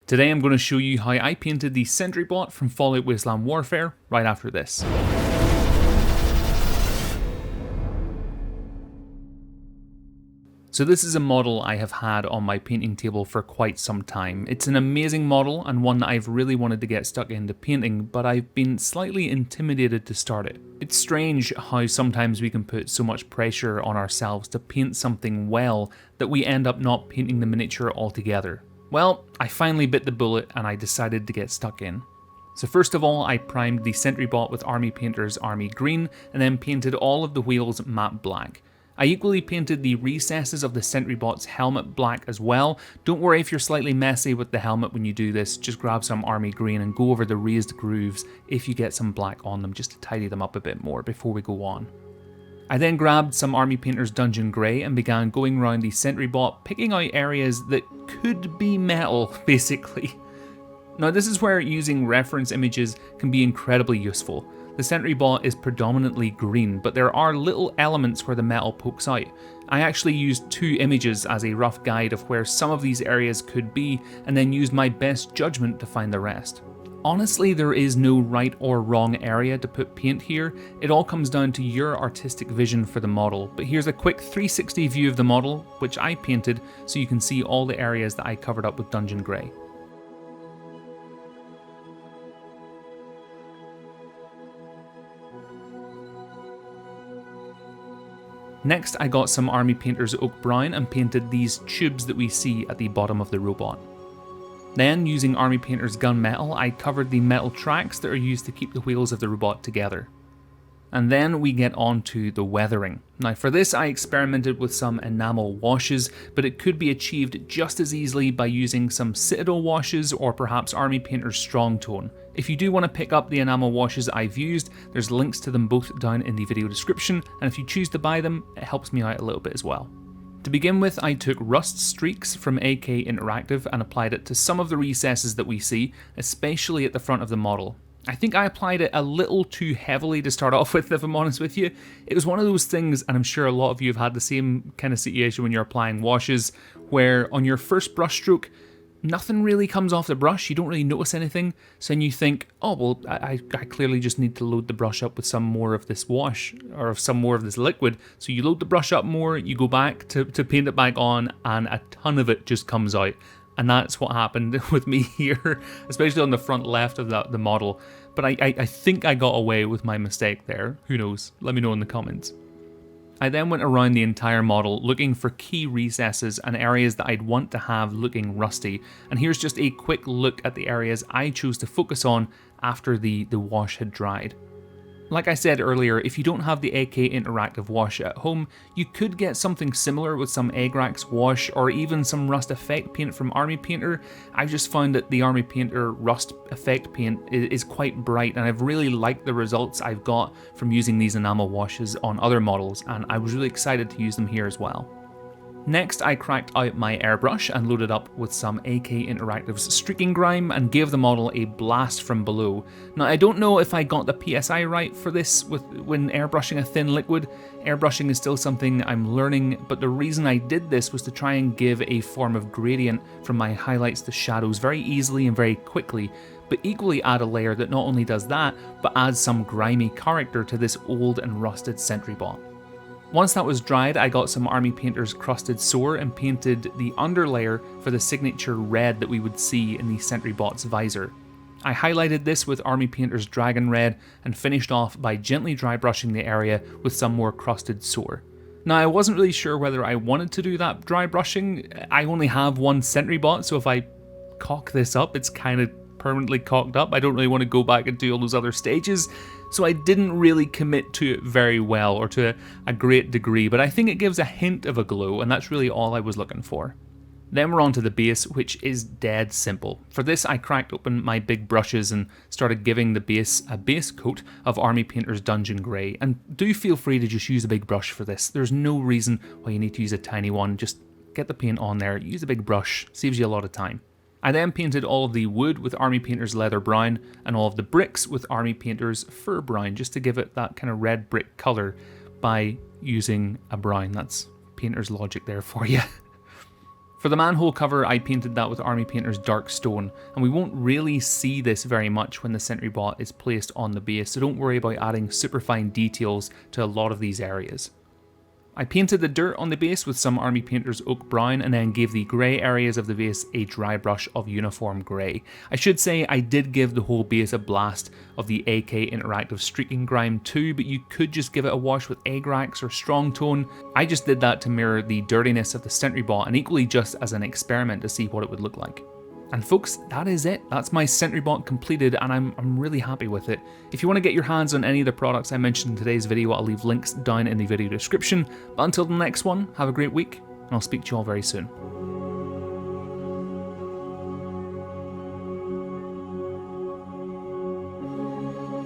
Today I'm going to show you how I painted the Sentry Bot from Fallout Wasteland Warfare right after this. So this is a model I have had on my painting table for quite some time. It's an amazing model and one that I've really wanted to get stuck into painting, but I've been slightly intimidated to start it. It's strange how sometimes we can put so much pressure on ourselves to paint something well that we end up not painting the miniature altogether. Well, I finally bit the bullet and I decided to get stuck in. So first of all, I primed the Sentry Bot with Army Painter's Army Green and then painted all of the wheels matte black. I equally painted the recesses of the Sentry Bot's helmet black as well. Don't worry if you're slightly messy with the helmet when you do this, just grab some Army Green and go over the raised grooves if you get some black on them just to tidy them up a bit more before we go on. I then grabbed some Army Painter's Dungeon Grey and began going around the Sentry Bot, picking out areas that could be metal, basically. Now this is where using reference images can be incredibly useful. The Sentry Bot is predominantly green, but there are little elements where the metal pokes out. I actually used 2 images as a rough guide of where some of these areas could be, and then used my best judgment to find the rest. Honestly, there is no right or wrong area to put paint here. It all comes down to your artistic vision for the model, but here's a quick 360 view of the model, which I painted, so you can see all the areas that I covered up with Dungeon Grey. Next, I got some Army Painter's Oak Brown and painted these tubes that we see at the bottom of the robot. Then, using Army Painter's Gunmetal, I covered the metal tracks that are used to keep the wheels of the robot together. And then we get on to the weathering. Now for this I experimented with some enamel washes, but it could be achieved just as easily by using some Citadel washes or perhaps Army Painter's Strong Tone. If you do want to pick up the enamel washes I've used, there's links to them both down in the video description, and if you choose to buy them, it helps me out a little bit as well. To begin with, I took Rust Streaks from AK Interactive and applied it to some of the recesses that we see, especially at the front of the model. I think I applied it a little too heavily to start off with, if I'm honest with you. It was one of those things, and I'm sure a lot of you have had the same kind of situation when you're applying washes, where on your first brush stroke, nothing really comes off the brush, you don't really notice anything, so then you think, oh well, I clearly just need to load the brush up with some more of this wash, or some more of this liquid. So you load the brush up more, you go back to paint it back on, and a ton of it just comes out. And that's what happened with me here, especially on the front left of the model. But I think I got away with my mistake there. Who knows? Let me know in the comments. I then went around the entire model looking for key recesses and areas that I'd want to have looking rusty. And here's just a quick look at the areas I chose to focus on after the wash had dried. Like I said earlier, if you don't have the AK Interactive wash at home, you could get something similar with some Agrax wash or even some Rust Effect paint from Army Painter. I've just found that the Army Painter Rust Effect paint is quite bright, and I've really liked the results I've got from using these enamel washes on other models, and I was really excited to use them here as well. Next, I cracked out my airbrush and loaded up with some AK Interactive's Streaking Grime and gave the model a blast from below. Now I don't know if I got the PSI right for this when airbrushing a thin liquid. Airbrushing is still something I'm learning, but the reason I did this was to try and give a form of gradient from my highlights to shadows very easily and very quickly, but equally add a layer that not only does that, but adds some grimy character to this old and rusted Sentry Bot. Once that was dried, I got some Army Painter's Crusted Sore and painted the underlayer for the signature red that we would see in the Sentry Bot's visor. I highlighted this with Army Painter's Dragon Red and finished off by gently dry brushing the area with some more Crusted Sore. Now I wasn't really sure whether I wanted to do that dry brushing. I only have one Sentry Bot, so if I cock this up, it's kind of permanently cocked up. I don't really want to go back and do all those other stages, so I didn't really commit to it very well or to a great degree, but I think it gives a hint of a glow, and that's really all I was looking for. Then we're on to the base, which is dead simple. For this I cracked open my big brushes and started giving the base a base coat of Army Painter's Dungeon Grey, and do feel free to just use a big brush for this. There's no reason why you need to use a tiny one, just get the paint on there, use a big brush, saves you a lot of time. I then painted all of the wood with Army Painter's Leather Brown and all of the bricks with Army Painter's Fur Brown, just to give it that kind of red brick colour by using a brown. That's painter's logic there for you. For the manhole cover, I painted that with Army Painter's Dark Stone, and we won't really see this very much when the Sentry Bot is placed on the base, so don't worry about adding super fine details to a lot of these areas. I painted the dirt on the base with some Army Painter's Oak Brown and then gave the grey areas of the base a dry brush of uniform grey. I should say I did give the whole base a blast of the AK Interactive Streaking Grime too, but you could just give it a wash with Agrax or Strong Tone. I just did that to mirror the dirtiness of the Sentry Bot and equally just as an experiment to see what it would look like. And folks, that is it. That's my Sentry Bot completed and I'm really happy with it. If you want to get your hands on any of the products I mentioned in today's video, I'll leave links down in the video description. But until the next one, have a great week and I'll speak to you all very soon.